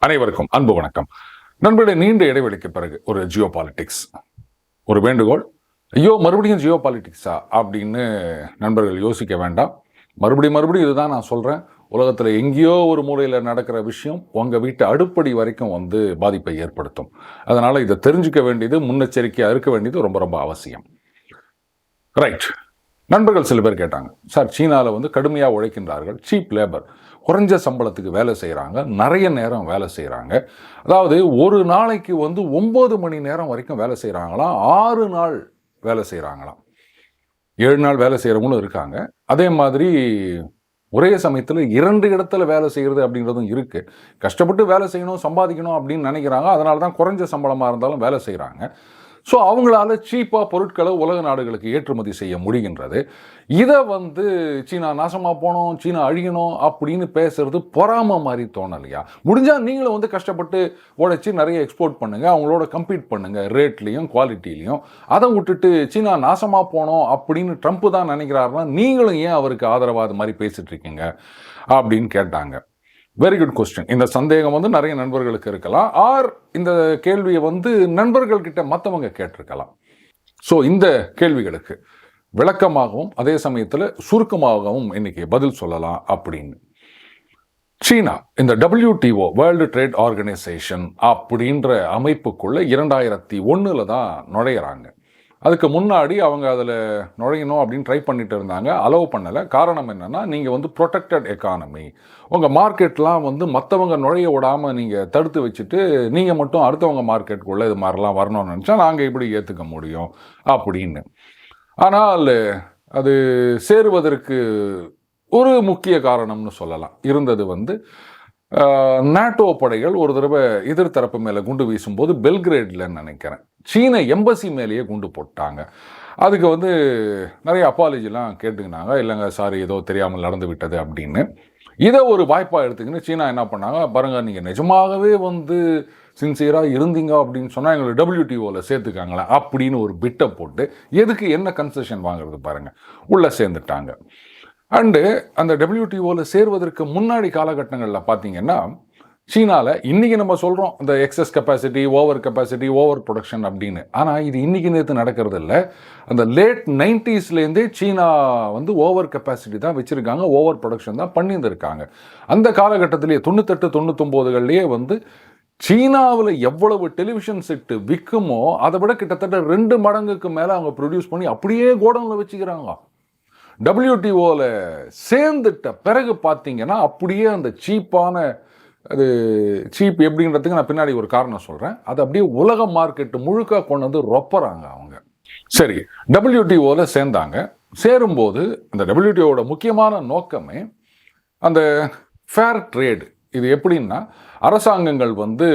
அனைவருக்கும் அன்பு வணக்கம். நண்பர்களே, நீண்ட இடைவெளிக்கு பிறகு ஒரு ஜியோ பாலிட்டிக்ஸ், ஒரு வேண்டுகோள். ஐயோ, மறுபடியும் ஜியோ பாலிட்டிக்ஸா அப்படின்னு நண்பர்கள் யோசிக்க வேண்டாம். மறுபடியும் இதுதான் நான் சொல்கிறேன். உலகத்தில் எங்கேயோ ஒரு மூலையில் நடக்கிற விஷயம் உங்கள் வீட்டு அடுப்படி வரைக்கும் வந்து பாதிப்பை ஏற்படுத்தும். அதனால் இதை தெரிஞ்சுக்க வேண்டியது, முன்னெச்சரிக்கையாக இருக்க வேண்டியது ரொம்ப ரொம்ப அவசியம். ரைட். நண்பர்கள் சில பேர் கேட்டாங்க, சார் சீனாவில் வந்து கடுமையாக உழைக்கின்றார்கள், சீப் லேபர், குறைஞ்ச சம்பளத்துக்கு வேலை செய்கிறாங்க, நிறைய நேரம் வேலை செய்கிறாங்க. அதாவது ஒரு நாளைக்கு வந்து 9 மணி நேரம் வரைக்கும் வேலை செய்கிறாங்களாம், 6 நாள் வேலை செய்கிறாங்களாம், 7 நாள் வேலை செய்கிறவங்களும் இருக்காங்க. அதே மாதிரி ஒரே சமயத்தில் 2 இடத்துல வேலை செய்கிறது அப்படின்றதும் இருக்குது. கஷ்டப்பட்டு வேலை செய்யணும், சம்பாதிக்கணும் அப்படின்னு நினைக்கிறாங்க. அதனால தான் குறைஞ்ச சம்பளமாக இருந்தாலும் வேலை செய்கிறாங்க. ஸோ அவங்களால சீப்பாக பொருட்களை உலக நாடுகளுக்கு ஏற்றுமதி செய்ய முடிகின்றது. இதை வந்து சீனா நாசமாக போகணும், சீனா அழியணும் அப்படின்னு பேசுறது பொறாம மாதிரி தோணலையா? முடிஞ்சால் நீங்களும் வந்து கஷ்டப்பட்டு உழைச்சி நிறைய எக்ஸ்போர்ட் பண்ணுங்கள், அவங்களோட கம்பீட் பண்ணுங்கள் ரேட்லேயும் குவாலிட்டிலையும். அதை விட்டுட்டு சீனா நாசமாக போனோம் அப்படின்னு ட்ரம்ப் தான் நினைக்கிறாருன்னா நீங்களும் ஏன் அவருக்கு ஆதரவாக அது மாதிரி பேசிட்டு இருக்கீங்க அப்படின்னு கேட்டாங்க. Very good question. இந்த சந்தேகம் வந்து நிறைய நண்பர்களுக்கு இருக்கலாம், ஆர் இந்த கேள்வியை வந்து நண்பர்கள்கிட்ட மற்றவங்க கேட்டிருக்கலாம். ஸோ இந்த கேள்விகளுக்கு விளக்கமாகவும் அதே சமயத்தில் சுருக்கமாகவும் இன்னைக்கு பதில் சொல்லலாம் அப்படின்னு. சீனா இந்த WTO வேர்ல்டு ட்ரேட் ஆர்கனைசேஷன் அப்படின்ற அமைப்புக்குள்ள 2001 தான் நுழையிறாங்க. அதுக்கு முன்னாடி அவங்க அதில் நுழையணும் அப்படின்னு ட்ரை பண்ணிட்டு இருந்தாங்க, அலோவ் பண்ணலை. காரணம் என்னென்னா, நீங்கள் வந்து ப்ரொடெக்டட் எக்கானமி, உங்கள் மார்க்கெட்லாம் வந்து மற்றவங்க நுழைய விடாமல் நீங்கள் தடுத்து வச்சுட்டு நீங்கள் மட்டும் அடுத்தவங்க மார்க்கெட்டுக்குள்ளே இது மாதிரிலாம் வரணும்னு நினச்சா நாங்கள் எப்படி ஏற்றுக்க முடியும் அப்படின்னு. ஆனால் அது சேருவதற்கு ஒரு முக்கிய காரணம்னு சொல்லலாம் இருந்தது வந்து, நாட்டோ படைகள் ஒரு தடவை எதிர்த்தரப்பு மேலே குண்டு வீசும்போது பெல்கிரேட்லன்னு நினைக்கிறேன், சீன எம்பசி மேலேயே குண்டு போட்டாங்க. அதுக்கு வந்து நிறைய அப்பாலஜிலாம் கேட்டுக்கினாங்க, இல்லைங்க சாரி ஏதோ தெரியாமல் நடந்து விட்டது அப்படின்னு. இதை ஒரு வாய்ப்பாக எடுத்துக்கின்னு சீனா என்ன பண்ணாங்க, பாருங்கள் நீங்கள் நிஜமாகவே வந்து சின்சியராக இருந்தீங்க அப்படின்னு சொன்னால் எங்களை WTOவில் சேர்த்துக்காங்களே அப்படின்னு ஒரு பிட்டை போட்டு, எதுக்கு என்ன கன்செஷன் வாங்குறது பாருங்கள், உள்ளே சேர்ந்துட்டாங்க. அண்டு அந்த WTOவில் சேர்வதற்கு முன்னாடி காலகட்டங்களில் பார்த்தீங்கன்னா சீனாவில் இன்றைக்கி நம்ம சொல்கிறோம் இந்த எக்ஸஸ் கெப்பாசிட்டி, ஓவர் ப்ரொடக்ஷன் அப்படின்னு. ஆனால் இது இன்றைக்கி நேற்று நடக்கிறது இல்லை. அந்த லேட் 90s சீனா வந்து ஓவர் கெப்பாசிட்டி தான் வச்சுருக்காங்க, ஓவர் ப்ரொடக்ஷன் தான் பண்ணியிருந்திருக்காங்க. அந்த காலகட்டத்திலேயே 98-99 வந்து சீனாவில் எவ்வளவு டெலிவிஷன் செட்டு விற்குமோ அதை விட கிட்டத்தட்ட 2 மடங்குக்கு மேலே அவங்க ப்ரொடியூஸ் பண்ணி அப்படியே கோடவுனில் வச்சுக்கிறாங்க. WTOவில் சேர்ந்துட்ட பிறகு பார்த்தீங்கன்னா அப்படியே அந்த சீப்பான, அது சீப் எப்படின்றதுக்கு நான் பின்னாடி ஒரு காரணம் சொல்கிறேன், அது அப்படியே உலக மார்க்கெட்டு முழுக்க கொண்டு வந்து ரொப்பறாங்க அவங்க. சரி, WTOவில் சேர்ந்தாங்க. சேரும்போது அந்த WTOவோட முக்கியமான நோக்கமே அந்த ஃபேர் ட்ரேடு. இது எப்படின்னா, அரசாங்கங்கள் வந்து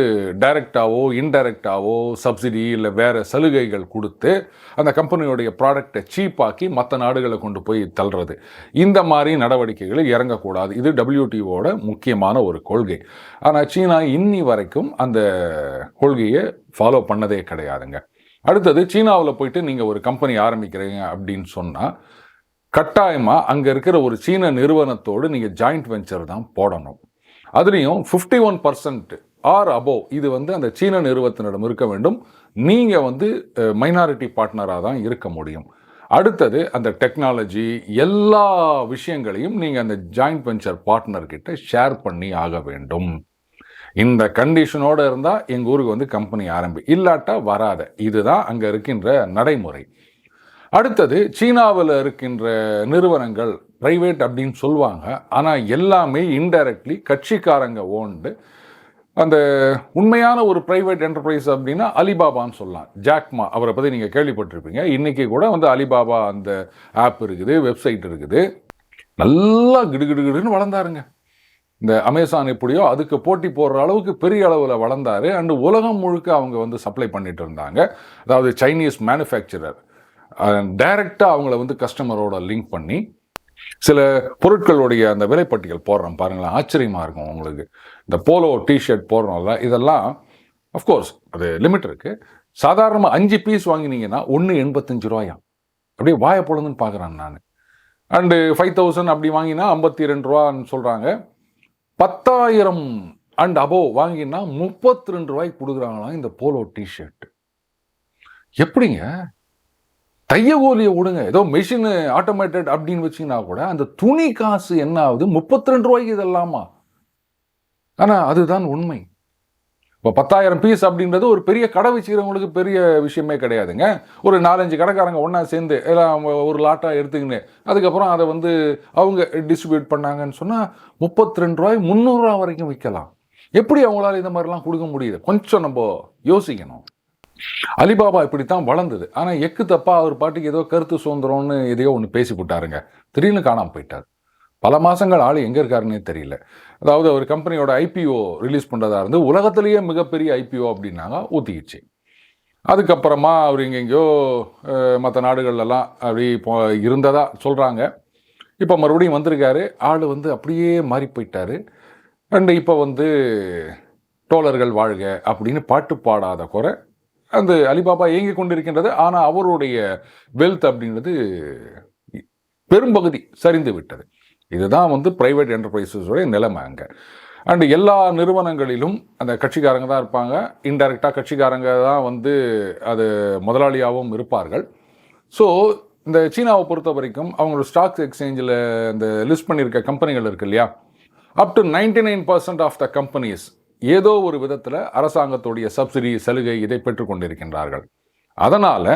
டைரெக்டாவோ இன்டைரக்டாவோ சப்சிடி இல்லை வேறு சலுகைகள் கொடுத்து அந்த கம்பெனியோடைய ப்ராடக்டை சீப்பாக்கி மற்ற நாடுகளை கொண்டு போய் தள்ளுறது, இந்த மாதிரி நடவடிக்கைகளில் இறங்கக்கூடாது. இது WTOவோட முக்கியமான ஒரு கொள்கை. ஆனால் சீனா இன்னி வரைக்கும் அந்த கொள்கையை ஃபாலோ பண்ணதே கிடையாதுங்க. அடுத்தது, சீனாவில் போயிட்டு நீங்கள் ஒரு கம்பெனி ஆரம்பிக்கிறீங்க அப்படின்னு சொன்னால் கட்டாயமாக அங்கே இருக்கிற ஒரு சீன நிறுவனத்தோடு நீங்கள் ஜாயிண்ட் வெஞ்சர் தான் போடணும். அதுலேயும் 51% ஆர் அபோவ் இது வந்து அந்த சீன நிறுவனத்தினிடம் இருக்க வேண்டும். நீங்கள் வந்து மைனாரிட்டி பார்ட்னராக தான் இருக்க முடியும். அடுத்தது, அந்த டெக்னாலஜி எல்லா விஷயங்களையும் நீங்கள் அந்த ஜாயிண்ட் வெஞ்சர் பார்ட்னர்கிட்ட ஷேர் பண்ணி ஆக வேண்டும். இந்த கண்டிஷனோடு இருந்தால் எங்கள் ஊருக்கு வந்து கம்பெனி இல்லாட்டா வராத. இதுதான் அங்கே இருக்கின்ற நடைமுறை. அடுத்தது, சீனாவில் இருக்கின்ற நிறுவனங்கள் ப்ரைவேட் அப்படின்னு சொல்லுவாங்க, ஆனால் எல்லாமே இன்டைரக்ட்லி கட்சிக்காரங்க ஓண்டு. அந்த உண்மையான ஒரு ப்ரைவேட் என்டர்பிரைஸ் அப்படின்னா அலிபாபான்னு சொல்லலாம். ஜாக்மா, அவரை பற்றி நீங்கள் கேள்விப்பட்டிருப்பீங்க. இன்றைக்கி கூட வந்து அலிபாபா அந்த ஆப் இருக்குது, வெப்சைட் இருக்குது. நல்லா கிடுகிடுன்னு வளர்ந்தாருங்க. இந்த அமேசான் எப்படியோ அதுக்கு போட்டி போடுற அளவுக்கு பெரிய அளவில் வளர்ந்தார். அண்டு உலகம் முழுக்க அவங்க வந்து சப்ளை பண்ணிட்டு இருந்தாங்க. அதாவது சைனீஸ் மேனுஃபேக்சரர் டைரெக்டாக அவங்கள வந்து கஸ்டமரோட லிங்க் பண்ணி சில பொருட்களுடைய அந்த விலைப்பட்டியல் போடுறோம் பாருங்களேன், ஆச்சரியமாக இருக்கும் உங்களுக்கு. இந்த போலோ டிஷர்ட் போடுறோம்ல, இதெல்லாம் அஃப்கோர்ஸ் அது லிமிட் இருக்குது. சாதாரணமாக 5 பீஸ் வாங்கினீங்கன்னா 1.85 ரூபாயாம். அப்படியே வாயை பொழுதுன்னு பார்க்குறேன் நான். அண்டு 5,000 அப்படி வாங்கினா 52 ரூபான்னு சொல்கிறாங்க. 10,000 அண்ட் அபோவ் வாங்கினா 32 ரூபாய்க்கு கொடுக்குறாங்களாம் இந்த போலோ டிஷர்ட். எப்படிங்க? தைய கூலியை விடுங்க, ஏதோ மெஷின் ஆட்டோமேட்டட் அப்படின்னு வச்சிங்கன்னா கூட அந்த துணி காசு என்ன ஆகுது? 32 ரூபாய்க்கு இதெல்லாமா? ஆனால் அதுதான் உண்மை. இப்போ 10,000 பீஸ் அப்படின்றது ஒரு பெரிய கடை வச்சுக்கிறவங்களுக்கு பெரிய விஷயமே கிடையாதுங்க. ஒரு 4-5 கடைக்காரங்க ஒன்றா சேர்ந்து எல்லாம் ஒரு லாட்டாக எடுத்துக்கின்னு அதுக்கப்புறம் அதை வந்து அவங்க டிஸ்ட்ரிபியூட் பண்ணாங்கன்னு சொன்னால் 32 ரூபாய் 300 ரூபா வரைக்கும் விற்கலாம். எப்படி அவங்களால இந்த மாதிரிலாம் கொடுக்க முடியுது? கொஞ்சம் நம்ம யோசிக்கணும். அலிபாபா இப்படித்தான் வளர்ந்தது. ஆனால் எக்கு தப்பா அவர் பாட்டுக்கு ஏதோ கருத்து சுதந்திரம்னு எதையோ ஒன்று பேசி போட்டாருங்க. திடீர்னு காணாமல் போயிட்டார். பல மாதங்கள் ஆள் எங்கே இருக்காருன்னே தெரியல. அதாவது அவர் கம்பெனியோட ஐபிஓ ரிலீஸ் பண்ணுறதா இருந்து உலகத்திலேயே மிகப்பெரிய ஐபிஓ அப்படின்னாங்க, ஊற்றிக்கிச்சு. அதுக்கப்புறமா அவர் எங்கெங்கேயோ மற்ற நாடுகள்லாம் அப்படி இருந்ததா சொல்கிறாங்க. இப்போ மறுபடியும் வந்திருக்காரு. ஆள் வந்து அப்படியே மாறி போயிட்டார். அண்டு இப்போ வந்து டோலர்கள் வாழ்க அப்படின்னு பாட்டு பாடாத குறை அந்த அலிபாபா இயங்கி கொண்டிருக்கின்றது. ஆனால் அவருடைய வெல்த் அப்படின்றது பெரும்பகுதி சரிந்து விட்டது. இதுதான் வந்து பிரைவேட் என்டர்பிரைசஸோடைய நிலைமை அங்கே. அண்டு எல்லா நிறுவனங்களிலும் அந்த கட்சிக்காரங்க தான் இருப்பாங்க. இன்டைரக்டாக கட்சிக்காரங்க தான் வந்து அது முதலாளியாகவும் இருப்பார்கள். ஸோ இந்த சீனாவை பொறுத்த வரைக்கும் அவங்களோட ஸ்டாக் எக்ஸ்சேஞ்சில் இந்த லிஸ்ட் பண்ணியிருக்க கம்பெனிகள் இருக்கு இல்லையா, up to 99% of the companies ஏதோ ஒரு விதத்தில் அரசாங்கத்துடைய சப்சிடி சலுகை இதை பெற்றுக்கொண்டிருக்கின்றார்கள். அதனால்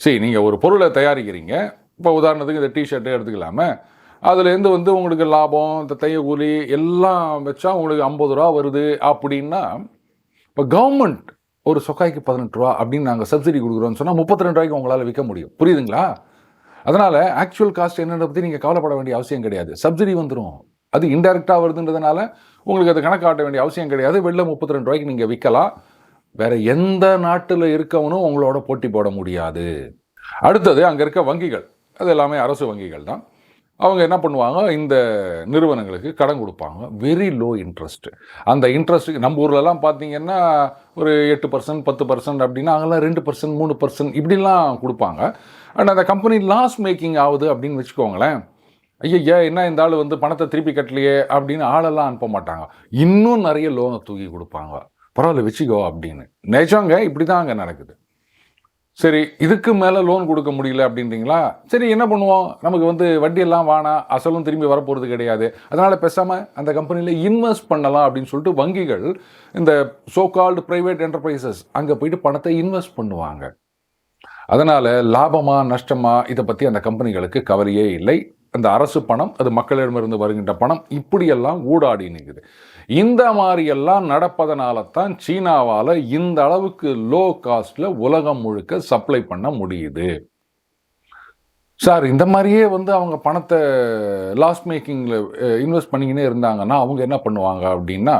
சரி, நீங்கள் ஒரு பொருளை தயாரிக்கிறீங்க. இப்போ உதாரணத்துக்கு இந்த டிஷர்ட்டை எடுத்துக்கலாமே, அதுலேருந்து வந்து உங்களுக்கு லாபம், இந்த தைய கூலி எல்லாம் வச்சா உங்களுக்கு 50 ரூபா வருது அப்படின்னா, இப்போ கவர்மெண்ட் ஒரு சொக்காய்க்கு 18 ரூபா அப்படின்னு நாங்கள் சப்சிடி கொடுக்குறோன்னு சொன்னால் 32 ரூபாய்க்கு உங்களால் விற்க முடியும். புரியுதுங்களா? அதனால் ஆக்சுவல் காஸ்ட் என்னென்ன பற்றி நீங்கள் கவலைப்பட வேண்டிய அவசியம் கிடையாது. சப்சிடி வந்துடும். அது இன்டெரக்டாக வருதுன்றதுனால உங்களுக்கு அது கணக்கு காட்ட வேண்டிய அவசியம் கிடையாது. வெளில 32 ரூபாய்க்கு நீங்கள் விற்கலாம். வேறு எந்த நாட்டில் இருக்கவனும் உங்களோட போட்டி போட முடியாது. அடுத்தது அங்கே இருக்க வங்கிகள், அது எல்லாமே அரசு வங்கிகள் தான். அவங்க என்ன பண்ணுவாங்க, இந்த நிறுவனங்களுக்கு கடன் கொடுப்பாங்க. Very low interest. அந்த இன்ட்ரெஸ்ட்டுக்கு நம்ம ஊர்லலாம் பார்த்தீங்கன்னா ஒரு 8%, 10% அப்படின்னா அங்கெல்லாம் 2%, 3% இப்படிலாம் கொடுப்பாங்க. அண்ட் அந்த கம்பெனி லாஸ் மேக்கிங் ஆகுது அப்படின்னு வச்சுக்கோங்களேன், ஐயா என்ன இந்த ஆள் வந்து பணத்தை திருப்பி கட்டலையே அப்படின்னு ஆளெல்லாம் அனுப்ப மாட்டாங்க. இன்னும் நிறைய லோனை தூக்கி கொடுப்பாங்க. பரவாயில்ல வச்சுக்கோ அப்படின்னு. நிஜங்க, இப்படி தான் அங்கே நடக்குது. சரி, இதுக்கு மேலே லோன் கொடுக்க முடியல அப்படின்றீங்களா? சரி, என்ன பண்ணுவோம், நமக்கு வந்து வட்டியெல்லாம் வேணாம், அசலும் திரும்பி வரப்போகிறது கிடையாது, அதனால் பேசாமல் அந்த கம்பெனியில் இன்வெஸ்ட் பண்ணலாம் அப்படின்னு சொல்லிட்டு வங்கிகள் இந்த சோ கால்டு ப்ரைவேட் என்டர்பிரைசஸ் அங்கே போயிட்டு பணத்தை இன்வெஸ்ட் பண்ணுவாங்க. அதனால் லாபமா நஷ்டமா இதை பற்றி அந்த கம்பெனிகளுக்கு கவலையே இல்லை. அந்த அரசு பணம், அது மக்களிடமிருந்து வருகின்ற பணம், இப்படியெல்லாம் ஊடாடி நிற்குது. இந்த மாதிரியெல்லாம் நடப்பதனால தான் சீனாவால் இந்த அளவுக்கு லோ காஸ்ட்டில் உலகம் முழுக்க சப்ளை பண்ண முடியுது. சார், இந்த மாதிரியே வந்து அவங்க பணத்தை லாஸ் மேக்கிங்கில் இன்வெஸ்ட் பண்ணிக்கினே இருந்தாங்கன்னா அவங்க என்ன பண்ணுவாங்க அப்படின்னா,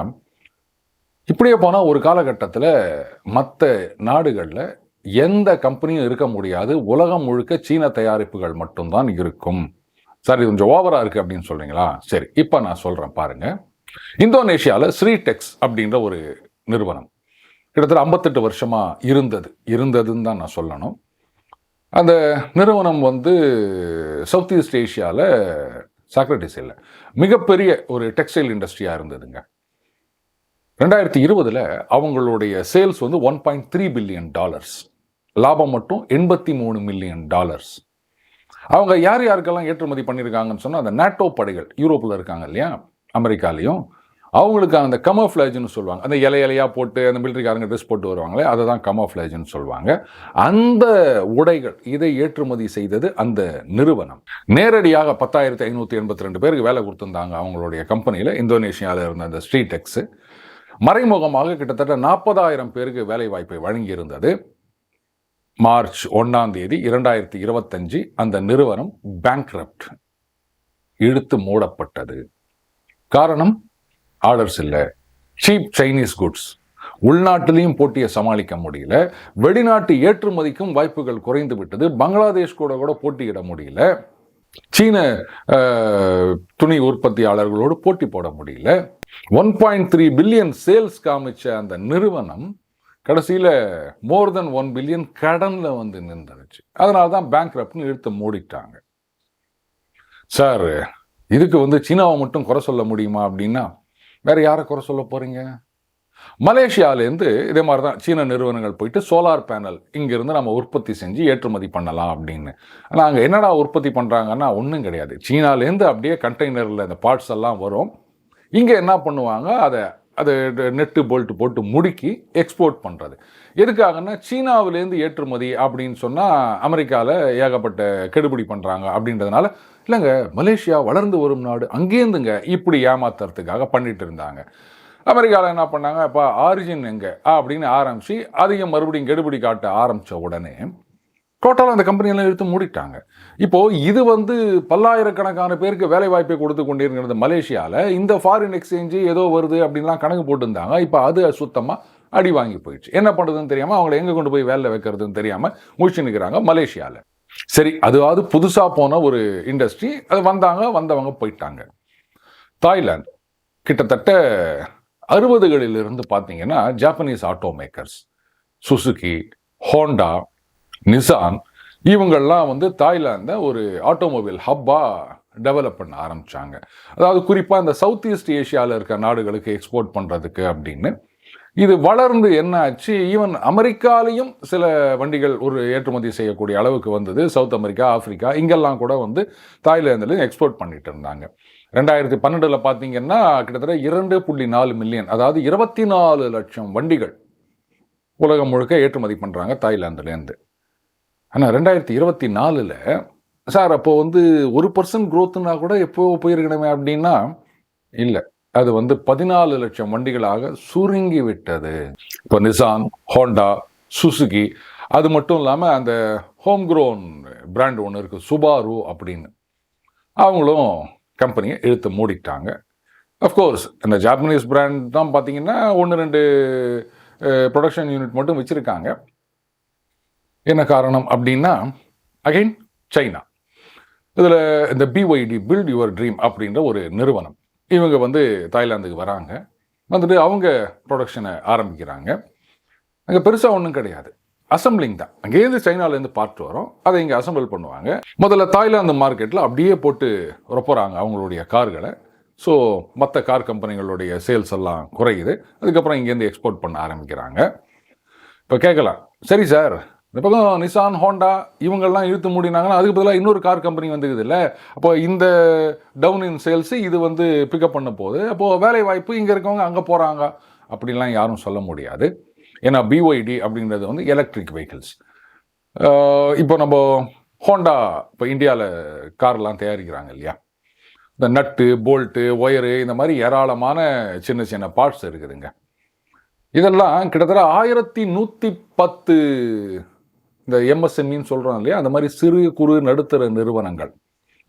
இப்படியே போனால் ஒரு காலகட்டத்தில் மற்ற நாடுகளில் எந்த கம்பெனியும் இருக்க முடியாது. உலகம் முழுக்க சீன தயாரிப்புகள் மட்டும்தான் இருக்கும். சார், இது கொஞ்சம் ஓவராக இருக்குது அப்படின்னு சொல்கிறீங்களா? சரி, இப்போ நான் சொல்கிறேன் பாருங்கள். இந்தோனேஷியாவில் ஸ்ரீடெக்ஸ் அப்படின்ற ஒரு நிறுவனம் கிட்டத்தட்ட 58 வருஷமாக இருந்ததுன்னு தான் நான் சொல்லணும். அந்த நிறுவனம் வந்து சவுத் ஈஸ்ட் ஏஷியாவில் சாக்ரட்டிஸில் மிகப்பெரிய ஒரு டெக்ஸ்டைல் இண்டஸ்ட்ரியாக இருந்ததுங்க. 2020 அவங்களுடைய சேல்ஸ் வந்து $1.3 பில்லியன், லாபம் மட்டும் $83 மில்லியன். அவங்க யார் யாருக்கெல்லாம் ஏற்றுமதி பண்ணியிருக்காங்கன்னு சொன்னால், அந்த நேட்டோ படைகள் யூரோப்பில் இருக்காங்க இல்லையா, அமெரிக்காலையும், அவங்களுக்கு அந்த கமோஃப்ளேஜ்னு சொல்லுவாங்க. அந்த இலையாக போட்டு அந்த மிலிட்ரிக்காரங்க ட்ரெஸ் போட்டு வருவாங்களே, அதை தான் கமோஃப்ளேஜ்னு சொல்லுவாங்க. அந்த உடைகள் இதை ஏற்றுமதி செய்தது அந்த நிறுவனம். நேரடியாக 10,582 பேருக்கு வேலை கொடுத்துருந்தாங்க அவங்களுடைய கம்பெனியில், இந்தோனேஷியாவில் இருந்த அந்த ஸ்ட்ரீடெக்ஸு. மறைமுகமாக கிட்டத்தட்ட 40,000 பேருக்கு வேலை வாய்ப்பை வழங்கியிருந்தது. மார்ச் 1 2025 அந்த நிறுவனம் பேங்க்ரப்ட், இழுத்து மூடப்பட்டது. காரணம், ஆர்டர்ஸ் இல்லை, சீப் சைனீஸ் குட்ஸ், உள்நாட்டிலையும் போட்டியை சமாளிக்க முடியல, வெளிநாட்டு ஏற்றுமதிக்கும் வாய்ப்புகள் குறைந்து விட்டது, பங்களாதேஷ் கூட போட்டியிட முடியல, சீன துணி உற்பத்தியாளர்களோடு போட்டி போட முடியல. 1.3 பில்லியன் சேல்ஸ் காமிச்ச அந்த நிறுவனம் கடைசியில் மோர் தென் 1 பில்லியன் கடனில் வந்து நின்றுச்சு. அதனால தான் பேங்க்ரப்ட்னு இழுத்து மூடிட்டாங்க. சார் இதுக்கு வந்து சீனாவை மட்டும் குறை சொல்ல முடியுமா அப்படின்னா வேற யாரை குறை சொல்ல போறீங்க? மலேசியாவிலேருந்து இதே மாதிரி தான் சீன நிறுவனங்கள் போயிட்டு சோலார் பேனல் இங்கிருந்து நம்ம உற்பத்தி செஞ்சு ஏற்றுமதி பண்ணலாம் அப்படின்னு. ஆனால் அங்கே என்னடா உற்பத்தி பண்ணுறாங்கன்னா ஒன்றும் கிடையாது. சீனாலேருந்து அப்படியே கண்டெய்னரில் இந்த பார்ட்ஸ் எல்லாம் வரும். இங்கே என்ன பண்ணுவாங்க, அதை நெட்டு போல்ட்டு போட்டு முடுக்கி எக்ஸ்போர்ட் பண்ணுறது. எதுக்காகன்னா சீனாவிலேருந்து ஏற்றுமதி அப்படின்னு சொன்னால் அமெரிக்காவில் ஏகப்பட்ட கெடுபிடி பண்ணுறாங்க அப்படின்றதுனால, இல்லைங்க மலேசியா வளர்ந்து வரும் நாடு, அங்கேருந்துங்க இப்படி ஏமாத்துறதுக்காக பண்ணிட்டு இருந்தாங்க. அமெரிக்காவில் என்ன பண்ணாங்க, இப்போ ஆரிஜின் எங்கே அப்படின்னு ஆரம்பித்து அதிகம் மறுபடியும் கெடுபிடி காட்ட ஆரம்பித்த உடனே டோட்டலாக அந்த கம்பெனியெல்லாம் எடுத்து மூடிட்டாங்க. இப்போது இது வந்து பல்லாயிரக்கணக்கான பேருக்கு வேலை வாய்ப்பை கொடுத்து கொண்டிருக்கிறது மலேசியாவில். இந்த ஃபாரின் எக்ஸ்சேஞ்சு ஏதோ வருது அப்படின்லாம் கணக்கு போட்டுருந்தாங்க. இப்போ அது சுத்தமாக அடி வாங்கி போயிடுச்சு. என்ன பண்ணுறதுன்னு தெரியாமல், அவங்கள எங்கே கொண்டு போய் வேலை வைக்கிறதுன்னு தெரியாமல் முழிச்சு நிற்கிறாங்க மலேசியாவில். சரி, அதுவாவது புதுசாக போன ஒரு இண்டஸ்ட்ரி, அது வந்தவங்க போயிட்டாங்க. தாய்லாந்து கிட்டத்தட்ட 60களிலிருந்து பார்த்தீங்கன்னா Japanese auto makers Suzuki, Honda, Nissan இவங்கள்லாம் வந்து தாய்லாந்தை ஒரு ஆட்டோமொபைல் ஹப்பாக டெவலப் பண்ண ஆரம்பித்தாங்க. அதாவது குறிப்பாக இந்த சவுத் ஈஸ்ட் ஏஷியாவில் இருக்க நாடுகளுக்கு எக்ஸ்போர்ட் பண்ணுறதுக்கு அப்படின்னு. இது வளர்ந்து என்ன ஆச்சு, ஈவன் அமெரிக்காலையும் சில வண்டிகள் ஒரு ஏற்றுமதி செய்யக்கூடிய அளவுக்கு வந்தது. சவுத் அமெரிக்கா, ஆப்பிரிக்கா இங்கெல்லாம் கூட வந்து தாய்லாந்துலையும் எக்ஸ்போர்ட் பண்ணிட்டு இருந்தாங்க. 2012 பார்த்தீங்கன்னா கிட்டத்தட்ட 2.4 மில்லியன், அதாவது 24 லட்சம் வண்டிகள் உலகம் முழுக்க ஏற்றுமதி பண்ணுறாங்க தாய்லாந்துலேருந்து. ஆனால் 2024 சார் அப்போ வந்து 1% க்ரோத்துனா கூட எப்போ போயிருக்கணுமே அப்படின்னா இல்லை, அது வந்து 14 லட்சம் வண்டிகளாக சுருங்கி விட்டது. இப்போ நிசான், ஹோண்டா, சுசுகி, அது மட்டும் இல்லாமல் அந்த ஹோம் க்ரோன் பிராண்ட் ஒன்று இருக்குது சுபாரு அப்படின்னு, அவங்களும் கம்பெனியை இழுத்து மூடிட்டாங்க. அஃப்கோர்ஸ் இந்த ஜாப்பனீஸ் பிராண்ட் தான் பார்த்தீங்கன்னா 1-2 ப்ரொடக்ஷன் யூனிட் மட்டும் வச்சுருக்காங்க. என்ன காரணம் அப்படின்னா அகைன் சைனா. இதில் இந்த BYD பில்ட் யுவர் ட்ரீம் அப்படின்ற ஒரு நிறுவனம், இவங்க வந்து தாய்லாந்துக்கு வராங்க. வந்துட்டு அவங்க ப்ரொடக்ஷனை ஆரம்பிக்கிறாங்க. அங்கே பெருசாக ஒன்றும் கிடையாது, அசம்பிளிங் தான். அங்கேருந்து சைனாலேருந்து பார்ட் வரும், அதை இங்கே அசம்பிள் பண்ணுவாங்க. முதல்ல தாய்லாந்து மார்க்கெட்டில் அப்படியே போட்டு ரொப்புறாங்க அவங்களுடைய கார்களை. ஸோ மற்ற கார் கம்பெனிகளுடைய சேல்ஸ் எல்லாம் குறையுது. அதுக்கப்புறம் இங்கேருந்து எக்ஸ்போர்ட் பண்ண ஆரம்பிக்கிறாங்க. இப்போ கேட்கலாம், சரி சார் இந்த பக்கம் நிசான், ஹோண்டா இவங்கெல்லாம் இழுத்து மூடினாங்கன்னா அதுக்கு பதிலாக இன்னொரு கார் கம்பெனி வந்துக்குது இல்லை, அப்போ இந்த டவுன் இன் சேல்ஸு இது வந்து பிக்கப் பண்ண போகுது, அப்போது வேலை வாய்ப்பு இங்கே இருக்கவங்க அங்கே போகிறாங்க அப்படின்லாம் யாரும் சொல்ல முடியாது. ஏன்னா BYD அப்படின்றது வந்து எலக்ட்ரிக் வெஹிக்கிள்ஸ். இப்போ நம்ம ஹோண்டா இப்போ இந்தியாவில் கார்லாம் தயாரிக்கிறாங்க இல்லையா, இந்த நட்டு, போல்ட்டு, ஒயரு, இந்த மாதிரி ஏராளமான சின்ன சின்ன பார்ட்ஸ் இருக்குதுங்க. இதெல்லாம் கிட்டத்தட்ட 1110 இந்த MSMEன்னு சொல்கிறோம் இல்லையா, அந்த மாதிரி சிறு குறு நடுத்தர நிறுவனங்கள்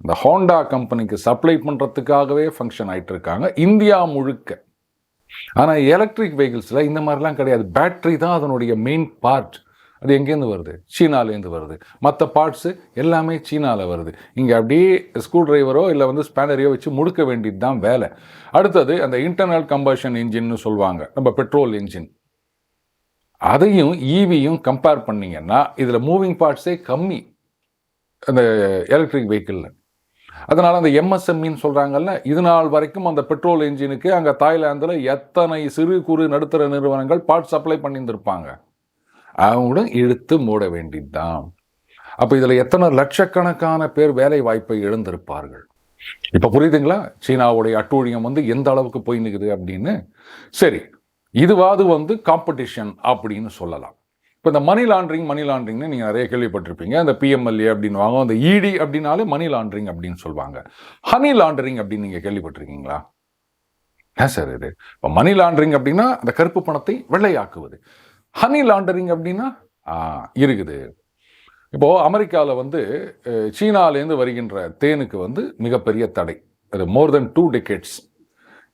இந்த ஹோண்டா கம்பெனிக்கு சப்ளை பண்ணுறதுக்காகவே ஃபங்க்ஷன் ஆகிட்டு இருக்காங்க இந்தியா முழுக்க. ஆனால் எலக்ட்ரிக் வெஹிக்கிள்ஸில் இந்த மாதிரிலாம் கிடையாது. பேட்ரி தான் அதனுடைய மெயின் பார்ட். அது எங்கேருந்து வருது? சீனாலேருந்து வருது. மற்ற பார்ட்ஸு எல்லாமே சீனாவில் வருது. இங்கே அப்படியே ஸ்க்ரூ டிரைவரோ இல்லை வந்து ஸ்பேனரையோ வச்சு முடுக்க வேண்டியது தான் வேலை. அடுத்தது அந்த இன்டர்னல் கம்பஷன் இன்ஜின்னு சொல்லுவாங்க, நம்ம பெட்ரோல் இன்ஜின். அதையும் ஈவியும் கம்பேர் பண்ணிங்கன்னா இதில் மூவிங் பார்ட்ஸே கம்மி அந்த எலக்ட்ரிக் வெஹிக்கிளில். அதனால் அந்த MSMEன்னு சொல்கிறாங்கல்ல, இது நாள் வரைக்கும் அந்த பெட்ரோல் இன்ஜினுக்கு அங்கே தாய்லாந்தில் எத்தனை சிறு குறு நடுத்தர நிறுவனங்கள் பார்ட் சப்ளை பண்ணியிருந்திருப்பாங்க, அவங்களும் இழுத்து மூட வேண்டியது தான். அப்போ இதில் எத்தனை லட்சக்கணக்கான பேர் வேலை வாய்ப்பை இழந்திருப்பார்கள். இப்போ புரியுதுங்களா சீனாவுடைய அட்டூழியம் வந்து எந்த அளவுக்கு போய் நிற்குது அப்படின்னு. சரி, இதுவாது வந்து காம்படிஷன் அப்படின்னு சொல்லலாம். இப்போ இந்த மணி லாண்ட்ரிங்னு நீங்கள் நிறைய கேள்விப்பட்டிருப்பீங்க. அந்த PMLA அப்படின்னு வாங்க, அந்த ED அப்படின்னாலே மணி லாண்ட்ரிங் அப்படின்னு சொல்லுவாங்க. ஹனி லாண்டரிங் அப்படின்னு நீங்கள் கேள்விப்பட்டிருக்கீங்களா? ஏன் சார் இது? இப்போ மணி லாண்ட்ரிங் அப்படின்னா அந்த கருப்பு பணத்தை வெள்ளையாக்குவது. ஹனி லாண்டரிங் அப்படின்னா இருக்குது. இப்போது அமெரிக்காவில் வந்து சீனாலேருந்து வருகின்ற தேனுக்கு வந்து மிகப்பெரிய தடை. அது மோர் தென் 2 decades,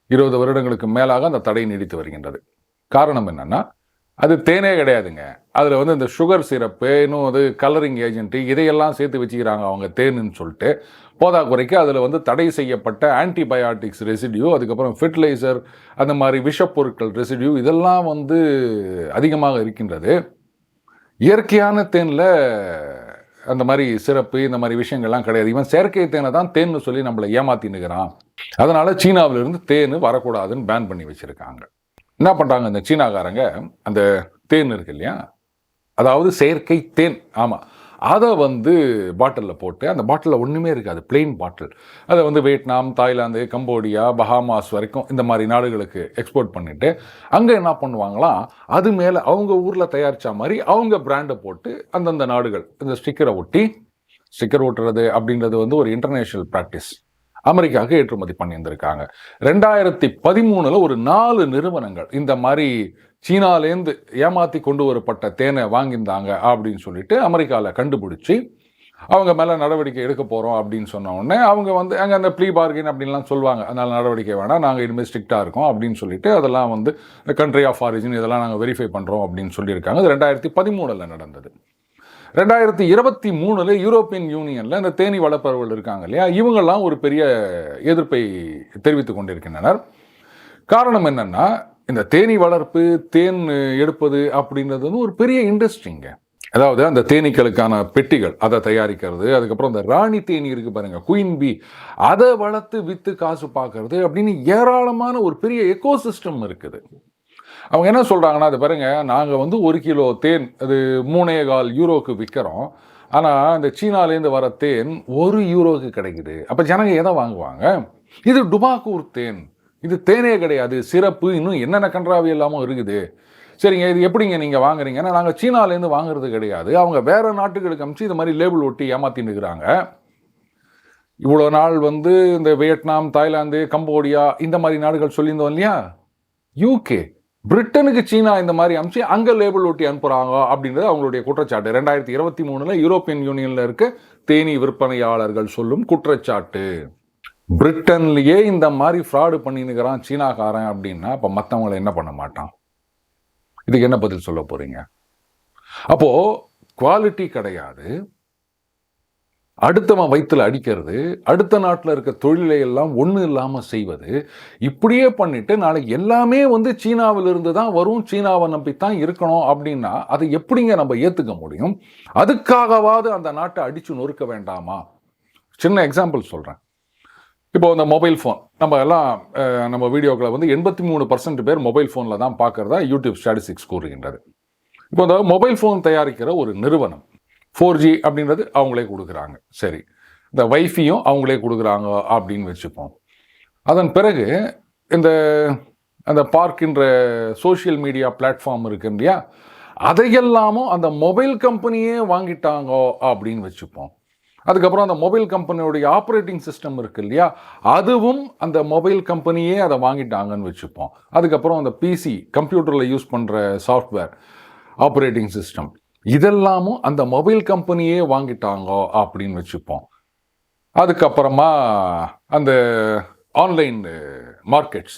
20 வருடங்களுக்கு மேலாக அந்த தடை நீடித்து வருகின்றது. காரணம் என்னென்னா அது தேனே கிடையாதுங்க. அதில் வந்து இந்த சுகர் சிரப்பு, இன்னும் அது கலரிங் ஏஜென்ட்டு, இதையெல்லாம் சேர்த்து வச்சுக்கிறாங்க அவங்க தேனுன்னு சொல்லிட்டு. போதாக்குறைக்கு அதில் வந்து தடை செய்யப்பட்ட ஆன்டிபயாட்டிக்ஸ் ரெசிடியூ, அதுக்கப்புறம் ஃபெர்டிலைசர், அந்த மாதிரி விஷப்பொருட்கள் ரெசிடியூ இதெல்லாம் வந்து அதிகமாக இருக்கின்றது. இயற்கையான தேனில் அந்த மாதிரி சிறப்பு இந்த மாதிரி விஷயங்கள்லாம் கிடையாது. இவன் செயற்கை தேனை தான் தேன்னு சொல்லி நம்மளை ஏமாத்தினுக்கிறான். அதனால சீனாவிலிருந்து தேன் வரக்கூடாதுன்னு பேன் பண்ணி வச்சிருக்காங்க. என்ன பண்ணுறாங்க இந்த சீனாக்காரங்க, அந்த தேன் இருக்கு இல்லையா, அதாவது செயற்கை தேன், ஆமாம், அதை பாட்டிலில் போட்டு, அந்த பாட்டிலில் ஒன்றுமே இருக்காது, பிளெயின் பாட்டில், அதை வியட்நாம், தாய்லாந்து, கம்போடியா, பஹாமாஸ் வரைக்கும் இந்த மாதிரி நாடுகளுக்கு எக்ஸ்போர்ட் பண்ணிவிட்டு அங்கே என்ன பண்ணுவாங்களாம், அது மேலே அவங்க ஊரில் தயாரித்த மாதிரி அவங்க பிராண்டை போட்டு அந்தந்த நாடுகள் இந்த ஸ்டிக்கரை ஒட்டி, ஸ்டிக்கர் ஒட்டுறது அப்படின்றது ஒரு இன்டர்நேஷ்னல் ப்ராக்டிஸ், அமெரிக்காவுக்கு ஏற்றுமதி பண்ணியிருந்திருக்காங்க. 2013 ஒரு 4 நிறுவனங்கள் இந்த மாதிரி சீனாலேருந்து ஏமாற்றி கொண்டு வரப்பட்ட தேனை வாங்கியிருந்தாங்க அப்படின்னு சொல்லிட்டு அமெரிக்காவில் கண்டுபிடிச்சி அவங்க மேலே நடவடிக்கை எடுக்க போகிறோம் அப்படின்னு சொன்ன உடனே அவங்க அங்கே அந்த ப்ளீ பார்கின் அப்படின்லாம் சொல்லுவாங்க, அதனால் நடவடிக்கை வேணாம், நாங்கள் இனிமேல் ஸ்ட்ரிக்டாக இருக்கோம் அப்படின்னு சொல்லிட்டு அதெல்லாம் இந்த கண்ட்ரி ஆஃப் ஆரிஜின் இதெல்லாம் நாங்கள் வெரிஃபை பண்ணுறோம் அப்படின்னு சொல்லியிருக்காங்க. அது 2013 நடந்தது. 2023 யூரோப்பியன் யூனியனில் இந்த தேனீ வளர்ப்பவர்கள் இருக்காங்க இல்லையா, இவங்கெல்லாம் ஒரு பெரிய எதிர்ப்பை தெரிவித்துக் கொண்டிருக்கின்றனர். காரணம் என்னன்னா, இந்த தேனீ வளர்ப்பு, தேன் எடுப்பது அப்படின்றது ஒரு பெரிய இண்டஸ்ட்ரிங்க. அதாவது அந்த தேனீக்களுக்கான பெட்டிகள் அதை தயாரிக்கிறது, அதுக்கப்புறம் அந்த ராணி தேனீ இருக்கு பாருங்க, குயின் பீ, அதை வளர்த்து விற்று காசு பார்க்கறது அப்படின்னு ஏராளமான ஒரு பெரிய எக்கோசிஸ்டம் இருக்குது. அவங்க என்ன சொல்கிறாங்கன்னா, அது பாருங்க, நாங்கள் 1 கிலோ தேன் அது 3.25 யூரோக்கு விற்கிறோம், ஆனால் இந்த சீனாலேருந்து வர தேன் 1 யூரோக்கு கிடைக்குது. அப்போ ஜனங்க எதை வாங்குவாங்க? இது டுபாக்கூர் தேன், இது தேனே கிடையாது, சிறப்பு, இன்னும் என்னென்ன கன்றாவி எல்லாமும் இருக்குது. சரிங்க, இது எப்படிங்க நீங்கள் வாங்குறீங்கன்னா, நாங்கள் சீனாலேருந்து வாங்குறது கிடையாது, அவங்க வேறு நாட்டுகளுக்கு அனுப்பிச்சு இது மாதிரி லேபிள் ஒட்டி ஏமாற்றின்னு இருக்கிறாங்க. இவ்வளோ நாள் இந்த வியட்நாம், தாய்லாந்து, கம்போடியா இந்த மாதிரி நாடுகள் சொல்லியிருந்தோம் இல்லையா, யூகே, பிரிட்டனுக்கு சீனா இந்த மாதிரி அனுப்பிச்சு அங்கே லேபிள் ஒட்டி அனுப்புகிறாங்க அப்படின்றது அவங்களுடைய குற்றச்சாட்டு. 2023 யூரோப்பியன் யூனியனில் இருக்க தேனீ விற்பனையாளர்கள் சொல்லும் குற்றச்சாட்டு. பிரிட்டன்லேயே இந்த மாதிரி ஃப்ராடு பண்ணினுக்கிறான் சீனாக்காரன் அப்படின்னா அப்போ மற்றவங்களை என்ன பண்ண மாட்டான்? இதுக்கு என்ன பதில் சொல்ல போறீங்க? அப்போ குவாலிட்டி கிடையாது, அடுத்தவன் வயிற்றுல அடிக்கிறது, அடுத்த நாட்டில் இருக்க தொழிலை எல்லாம் ஒன்றும் இல்லாமல் செய்வது, இப்படியே பண்ணிட்டு நாளைக்கு எல்லாமே சீனாவிலிருந்து தான் வரும், சீனாவை நம்பித்தான் இருக்கணும் அப்படின்னா அதை எப்படிங்க நம்ம ஏற்றுக்க முடியும்? அதுக்காகவாது அந்த நாட்டை அடித்து நொறுக்க வேண்டாமா? சின்ன எக்ஸாம்பிள் சொல்கிறேன். இப்போ இந்த மொபைல் ஃபோன், நம்ம வீடியோக்களை 83% பேர் மொபைல் ஃபோனில் தான் பார்க்குறதா யூடியூப் ஸ்டாட்டிஸ்டிக்ஸ் கூறுகின்றது. இப்போ இந்த மொபைல் ஃபோன் தயாரிக்கிற ஒரு நிறுவனம் 4G அப்படின்றது அவங்களே கொடுக்குறாங்க, சரி, இந்த வைஃபையும் அவங்களே கொடுக்குறாங்க அப்படின்னு வச்சுப்போம். அதன் பிறகு அந்த பார்க்கின்ற சோஷியல் மீடியா பிளாட்ஃபார்ம் இருக்கு இல்லையா, அதையெல்லாமும் அந்த மொபைல் கம்பெனியே வாங்கிட்டாங்க அப்படின்னு வச்சுப்போம். அதுக்கப்புறம் அந்த மொபைல் கம்பெனியோடைய ஆப்ரேட்டிங் சிஸ்டம் இருக்கு இல்லையா, அதுவும் அந்த மொபைல் கம்பெனியே அதை வாங்கிட்டாங்கன்னு வச்சுப்போம். அதுக்கப்புறம் அந்த பிசி கம்ப்யூட்டரில் யூஸ் பண்ணுற சாஃப்ட்வேர் ஆப்ரேட்டிங் சிஸ்டம் இதெல்லாமும் அந்த மொபைல் கம்பெனியே வாங்கிட்டாங்க அப்படின்னு வச்சுப்போம். அதுக்கப்புறமா அந்த ஆன்லைன் மார்க்கெட்ஸ்,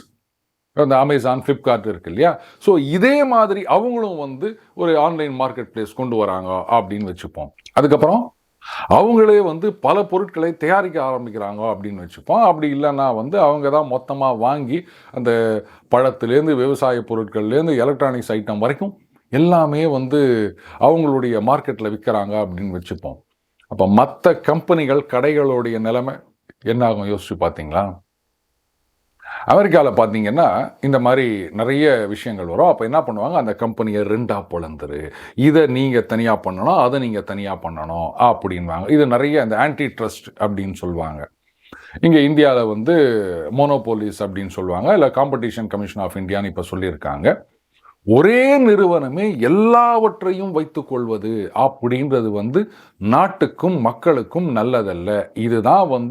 அந்த அமேசான், ஃப்ளிப்கார்ட் இருக்கு இல்லையா, ஸோ இதே மாதிரி அவங்களும் ஒரு ஆன்லைன் மார்க்கெட் பிளேஸ் கொண்டு வராங்க அப்படின்னு வச்சுப்போம். அதுக்கப்புறம் அவங்களே பல பொருட்களை தயாரிக்க ஆரம்பிக்கிறாங்க அப்படின்னு வச்சுப்போம். அப்படி இல்லைன்னா அவங்க தான் மொத்தமாக வாங்கி அந்த பழத்துலேருந்து விவசாய பொருட்கள்லேருந்து எலக்ட்ரானிக்ஸ் ஐட்டம் வரைக்கும் எல்லாமே அவங்களுடைய மார்க்கெட்டில் விற்கிறாங்க அப்படின்னு வச்சுப்போம். அப்போ மற்ற கம்பெனிகள், கடைகளுடைய நிலைமை என்ன ஆகும் யோசிச்சு பார்த்தீங்களா? அமெரிக்காவில் பார்த்தீங்கன்னா இந்த மாதிரி நிறைய விஷயங்கள் வரும். அப்போ என்ன பண்ணுவாங்க, அந்த கம்பெனியை 2ஆக பிளந்துரு, இதை நீங்கள் தனியாக பண்ணணும், அதை நீங்கள் தனியாக பண்ணணும் அப்படின்வாங்க. இது நிறைய அந்த ஆன்டி ட்ரஸ்ட் அப்படின்னு சொல்லுவாங்க. இங்கே இந்தியாவில் மோனோபோலிஸ் அப்படின்னு சொல்லுவாங்க, இல்லை காம்படிஷன் கமிஷன் ஆஃப் இந்தியான்னு இப்போ சொல்லியிருக்காங்க. ஒரே நிறுவனமே எல்லாவற்றையும் வைத்துக் கொள்வது அப்படின்றது நாட்டுக்கும் மக்களுக்கும் நல்லதல்ல. இதுதான்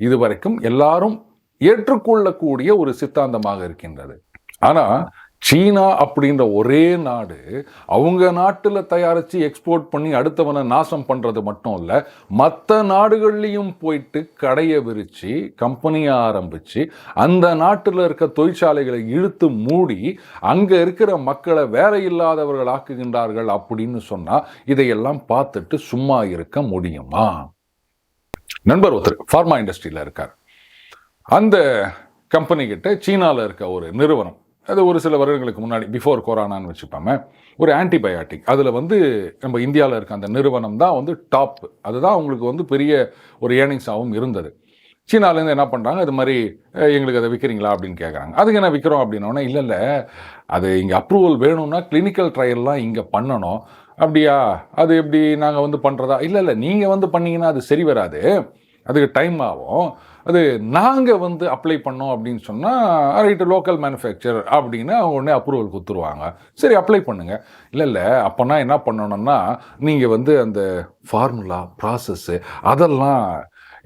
இதுவரைக்கும் எல்லாரும் ஏற்றுக்கொள்ளக்கூடிய ஒரு சித்தாந்தமாக இருக்கின்றது. ஆனால் சீனா அப்படின்ற ஒரே நாடு அவங்க நாட்டில் தயாரித்து எக்ஸ்போர்ட் பண்ணி அடுத்தவனை நாசம் பண்ணுறது மட்டும் இல்லை, மற்ற நாடுகள்லையும் போயிட்டு கடையை விரித்து கம்பெனியை ஆரம்பித்து அந்த நாட்டில் இருக்க தொழிற்சாலைகளை இழுத்து மூடி அங்கே இருக்கிற மக்களை வேலை இல்லாதவர்கள் ஆக்குகின்றார்கள் அப்படின்னு சொன்னால் இதையெல்லாம் பார்த்துட்டு சும்மா இருக்க முடியுமா? நண்பர் ஒருத்தர் ஃபார்மா இண்டஸ்ட்ரியில் இருக்கார். அந்த கம்பெனிக்கிட்ட சீனாவில் இருக்க ஒரு நிறுவனம் அது ஒரு சில வருடங்களுக்கு முன்னாடி பிஃபோர் கொரோனான்னு வச்சுப்பாம ஒரு ஆன்டிபயாட்டிக் அதில் வந்து நம்ம இந்தியாவில் இருக்க அந்த நிறுவனம் தான் வந்து டாப், அதுதான் அவங்களுக்கு வந்து பெரிய ஒரு ஏர்னிங்ஸாகவும் இருந்தது. சீனாலேருந்து என்ன பண்ணுறாங்க, இது மாதிரி எங்களுக்கு அதை விற்கிறீங்களா அப்படின்னு கேட்குறாங்க. அதுக்கு என்ன விற்கிறோம் அப்படின்னோடனே, இல்லை அது இங்கே அப்ரூவல் வேணும்னா கிளினிக்கல் ட்ரையல்லாம் இங்கே பண்ணணும். அப்படியா, அது எப்படி நாங்கள் வந்து பண்ணுறதா? இல்லை நீங்கள் வந்து பண்ணிங்கன்னா அது சரி வராது, அதுக்கு டைம் ஆகும், அது நாங்கள் வந்து அப்ளை பண்ணோம் அப்படின்னு சொன்னால் ரைட்டு லோக்கல் மேனுஃபேக்சர் அப்படின்னு அவங்க உடனே அப்ரூவல் கொடுத்துருவாங்க. சரி அப்ளை பண்ணுங்கள். இல்லை அப்போனா என்ன பண்ணணும்னா நீங்கள் வந்து அந்த ஃபார்முலா ப்ராசஸ்ஸு அதெல்லாம்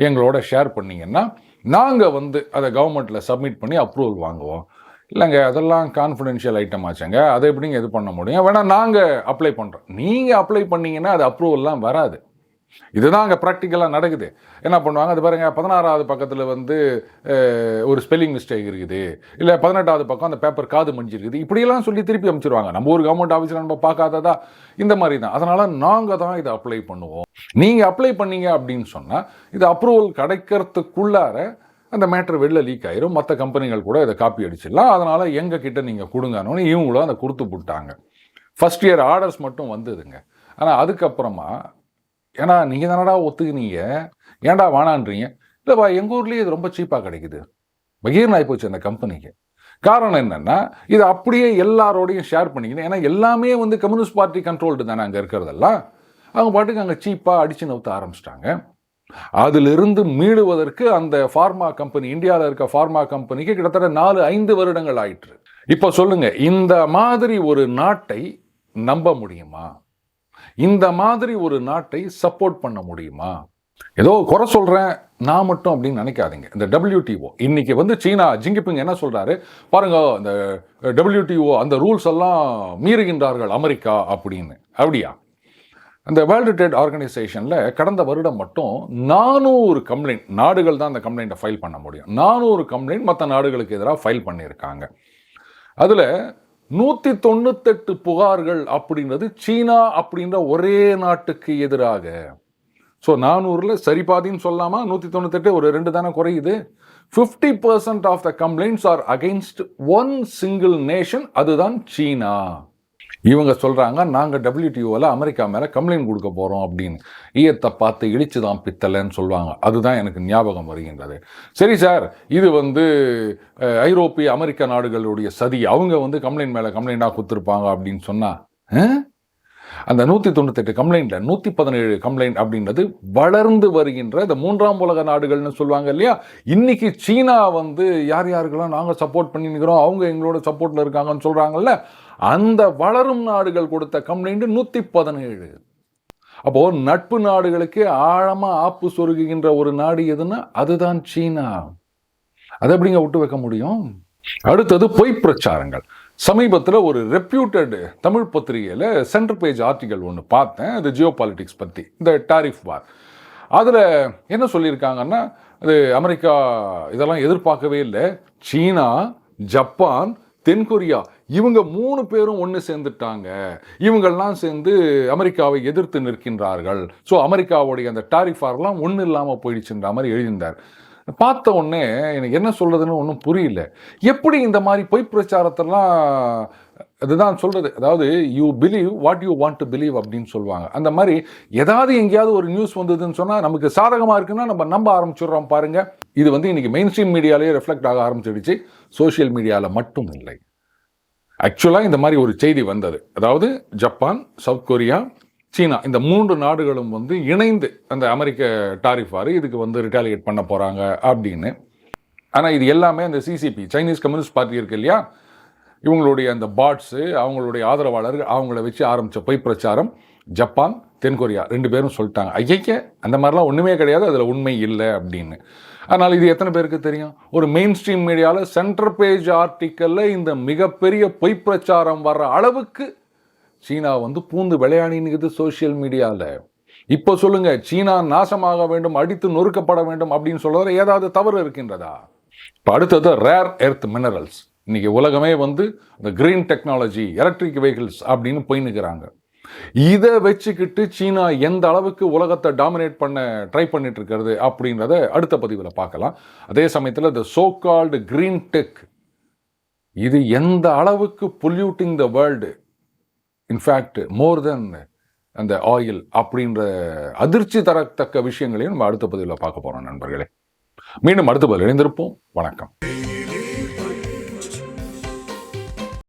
எங்களோட ஷேர் பண்ணிங்கன்னா நாங்கள் வந்து அதை கவர்மெண்ட்டில் சப்மிட் பண்ணி அப்ரூவல் வாங்குவோம். இல்லைங்க அதெல்லாம் கான்ஃபிடென்ஷியல் ஐட்டம் ஆச்சுங்க, அதை எப்படிங்க இது பண்ண முடியும், வேணால் நாங்கள் அப்ளை பண்ணுறோம். நீங்கள் அப்ளை பண்ணிங்கன்னா அது அப்ரூவல்லாம் வராது. இதுதான் அங்கே ப்ராக்டிக்கலாக நடக்குது. என்ன பண்ணுவாங்க, அது பாருங்கள் 16வது பக்கத்தில் வந்து ஒரு ஸ்பெல்லிங் மிஸ்டேக் இருக்குது, இல்லை 18வது பக்கம் அந்த பேப்பர் காது மஞ்சிருக்குது, இப்படியெல்லாம் சொல்லி திருப்பி அமைச்சிருவாங்க. நம்ம ஒரு கவர்மெண்ட் ஆஃபீஸில் நம்ம பார்க்காததா, இந்த மாதிரி தான். அதனால் நாங்கள் தான் இதை அப்ளை பண்ணுவோம். நீங்கள் அப்ளை பண்ணீங்க அப்படின்னு சொன்னால் இது அப்ரூவல் கிடைக்கிறதுக்குள்ளார அந்த மேட்ரு வெளில லீக் ஆயிரும், மற்ற கம்பெனிகள் கூட இதை காப்பி அடிச்சிடலாம், அதனால் எங்கள் கிட்ட நீங்கள் கொடுங்கன்னு இவங்களும் அதை கொடுத்து போட்டாங்க. ஃபஸ்ட் இயர் ஆர்டர்ஸ் மட்டும் வந்ததுங்க. ஆனால் அதுக்கப்புறமா ஏன்னா நீங்கள் தானடா ஒத்துக்குனீங்க, ஏன்டா வேணான்றீங்க, இல்லைப்பா எங்கள் ஊர்லேயே இது ரொம்ப சீப்பாக கிடைக்குது, பகீர்னு ஆகிப்போச்சு அந்த கம்பெனிக்கு. காரணம் என்னென்னா இது அப்படியே எல்லாரோடையும் ஷேர் பண்ணிக்கணும். ஏன்னா எல்லாமே வந்து கம்யூனிஸ்ட் பார்ட்டி கண்ட்ரோல்டு தானே அங்கே இருக்கிறதெல்லாம். அவங்க பாட்டுக்கு அங்கே சீப்பாக அடித்து நவுத்த ஆரம்பிச்சிட்டாங்க. அதிலிருந்து மீளுவதற்கு அந்த ஃபார்மா கம்பெனி, இந்தியாவில் இருக்க ஃபார்மா கம்பெனிக்கு கிட்டத்தட்ட 4-5 வருடங்கள் ஆயிற்று. இப்போ சொல்லுங்கள், இந்த மாதிரி ஒரு நாட்டை நம்ப முடியுமா? இந்த மாதிரி ஒரு நாட்டை சப்போர்ட் பண்ண முடியுமா? ஏதோ குறை சொல்கிறேன் நான் மட்டும் அப்படின்னு நினைக்காதீங்க. இந்த WTO இன்னைக்கு வந்து சீனா ஜிங்கிபிங் என்ன சொல்கிறாரு பாருங்க, இந்த WTO அந்த ரூல்ஸ் எல்லாம் மீறுகின்றார்கள் அமெரிக்கா அப்படின்னு. அப்படியா? அந்த வேர்ல்டு ட்ரேட் ஆர்கனைசேஷனில் கடந்த வருடம் மட்டும் 400 கம்ப்ளைண்ட், நாடுகள் தான் அந்த கம்ப்ளைண்ட்டை ஃபைல் பண்ண முடியும், 400 கம்ப்ளைண்ட் மற்ற நாடுகளுக்கு எதிராக ஃபைல் பண்ணியிருக்காங்க. அதில் 198 புகார்கள் அப்படின்றது சீனா அப்படின்ற ஒரே நாட்டுக்கு எதிராக. ஸோ 400ல் சரி பாதின்னு சொல்லாமா, 198 ஒரு 2 தானே குறையுது. 50% of the complaints are against one single nation, அதுதான் சீனா. இவங்க சொல்கிறாங்க நாங்கள் WTOவில் அமெரிக்கா மேலே கம்ப்ளைண்ட் கொடுக்க போகிறோம் அப்படின்னு. ஈயத்தை பார்த்து இழிச்சு தான் பித்தலைன்னு சொல்லுவாங்க. அதுதான் எனக்கு ஞாபகம் வருகின்றது. சரி சார், இது வந்து ஐரோப்பிய அமெரிக்க நாடுகளுடைய சதி, அவங்க வந்து கம்ப்ளைண்ட் மேலே கம்ப்ளைண்டாக கொடுத்துருப்பாங்க அப்படின்னு சொன்னால், அந்த 198 கம்ப்ளைண்ட்டில் 117 கம்ப்ளைண்ட் அப்படின்றது வளர்ந்து வருகின்ற இந்த 3ஆம் உலக நாடுகள்னு சொல்லுவாங்க இல்லையா. இன்னைக்கு சீனா வந்து யார் யாருக்கெல்லாம் நாங்கள் சப்போர்ட் பண்ணி நிற்கிறோம், அவங்க எங்களோட சப்போர்ட்டில் இருக்காங்கன்னு சொல்கிறாங்கல்ல, அந்த வளரும் நாடுகள் கொடுத்த கம்ப்ளைண்ட் 117. அப்போது நட்பு நாடுகளுக்கு ஆழமாக ஆப்பு சொருகுகின்ற ஒரு நாடு எதுன்னா அதுதான் சீனா. அதை எப்படிங்க விட்டு வைக்க முடியும்? அடுத்தது பொய் பிரச்சாரங்கள். சமீபத்தில் ஒரு ரெப்யூட்டட் தமிழ் பத்திரிகையில் சென்டர் பேஜ் ஆர்டிக்கல் ஒன்று பார்த்தேன், அது ஜியோ பாலிட்டிக்ஸ் பற்றி, இந்த டாரிஃப் வார். அதில் என்ன சொல்லியிருக்காங்கன்னா, அது அமெரிக்கா இதெல்லாம் எதிர்பார்க்கவே இல்லை, சீனா, ஜப்பான், தென்கொரியா இவங்க 3 பேரும் ஒன்று சேர்ந்துட்டாங்க, இவங்கெல்லாம் சேர்ந்து அமெரிக்காவை எதிர்த்து நிற்கின்றார்கள், ஸோ அமெரிக்காவுடைய அந்த டாரிஃப் வார்லாம் ஒன்றும் இல்லாமல் போயிடுச்சுன்ற மாதிரி எழுதியிருந்தார். பார்த்த உடனே எனக்கு என்ன சொல்கிறதுன்னு ஒன்றும் புரியல. எப்படி இந்த மாதிரி பொய் பிரச்சாரத்தெல்லாம், அதுதான் சொல்கிறது, அதாவது you believe what you want to believe அப்படின்னு சொல்லுவாங்க. அந்த மாதிரி ஏதாவது எங்கேயாவது ஒரு நியூஸ் வந்ததுன்னு சொன்னால் நமக்கு சாதகமாக இருக்குன்னா நம்ம நம்ப ஆரம்பிச்சிடுறோம் பாருங்கள். இது வந்து இன்றைக்கி மெயின் ஸ்ட்ரீம் மீடியாலேயே ரெஃப்ளெக்ட் ஆக ஆரம்பிச்சிடுச்சு, சோஷியல் மீடியாவில் மட்டும் இல்லை. ஆக்சுவலாக இந்த மாதிரி ஒரு செய்தி வந்தது, அதாவது ஜப்பான், சவுத் கொரியா, சீனா இந்த 3 நாடுகளும் வந்து இணைந்து அந்த அமெரிக்க டாரிஃப் வார் இதுக்கு வந்து ரிட்டாலியேட் பண்ண போகிறாங்க அப்படின்னு. ஆனால் இது எல்லாமே அந்த CCP, சைனீஸ் கம்யூனிஸ்ட் பார்ட்டி இருக்கு இல்லையா, இவங்களுடைய அந்த பாட்ஸு, அவங்களுடைய ஆதரவாளர்கள், அவங்கள வச்சு ஆரம்பித்த பொய் பிரச்சாரம். ஜப்பான், தென்கொரியா 2 பேரும் சொல்லிட்டாங்க, ஐயக்க அந்த மாதிரிலாம் ஒன்றுமே கிடையாது, அதில் உண்மை இல்லை அப்படின்னு. அதனால் இது எத்தனை பேருக்கு தெரியும்? ஒரு மெயின் ஸ்ட்ரீம் மீடியாவில் சென்டர் பேஜ் ஆர்டிக்கலில் இந்த மிகப்பெரிய பொய் பிரச்சாரம் வர்ற அளவுக்கு சீனா வந்து பூந்து விளையாடினுக்குது சோஷியல் மீடியாவில். இப்போ சொல்லுங்க, சீனா நாசமாக வேண்டும், அடித்து நொறுக்கப்பட வேண்டும் அப்படின்னு சொல்றதுல ஏதாவது தவறு இருக்கின்றதா? இப்போ அடுத்தது ரேர் எர்த் மினரல்ஸ். இன்னைக்கு உலகமே வந்து இந்த கிரீன் டெக்னாலஜி, எலக்ட்ரிக் வெஹிக்கிள்ஸ் அப்படின்னு போயின்னுக்கிறாங்க. இதை வச்சுக்கிட்டு சீனா எந்த அளவுக்கு உலகத்தை டாமினேட் பண்ண ட்ரை பண்ணிட்டு இருக்கிறது அப்படின்றத அடுத்த பதிவில் பார்க்கலாம். அதே சமயத்தில் இந்த சோ கால்டு கிரீன் டெக் இது எந்த அளவுக்கு polluting the world, in fact more than அந்த ஆயில் அப்படின்ற அதிர்ச்சி தரத்தக்க விஷயங்களையும் நம்ம அடுத்த பதிவில் பார்க்க போகிறோம் நண்பர்களே. மீண்டும் அடுத்த பதில் இணைந்திருப்போம். வணக்கம்.